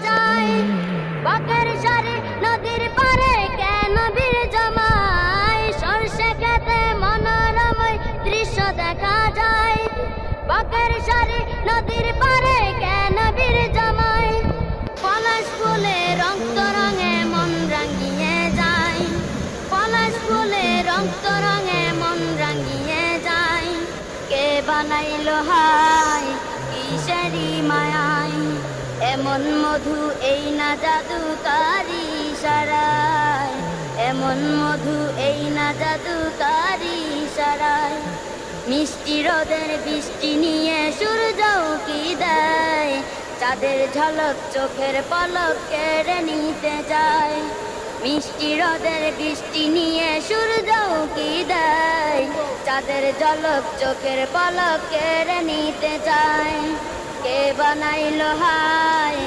যায়। বাঁকের সারি নদীর পারে কেন বীর জমায়, সরষে খেতে মনোরময় দৃশ্য দেখা যায়। বাঁকের সারি নদীর পারে কেন বীর জমায়, পলাশ ফুলে রক্ত রঙে মন রাঙিয়ে যায়। পলাশ ফুলে রক্ত রঙে মন রাঙিয়ে যায়। কে বানাইলো হায় কিসেরি মায়ায়, এমন মধু এই না জাদু তারি ইশারায়। এমন মধু এই না জাদু তারি ইশারায়। মিষ্টি রোদের বৃষ্টি নিয়ে সূর্য উকি দেয়, চাঁদের ঝলক চোখের পলক কেড়ে নিতে যায়। মিষ্টি রোদের বৃষ্টি নিয়ে সূর্য উকি দেয়, চাঁদের ঝলক চোখের পলক কেড়ে নিতে যায়। কে বানাইলো হায়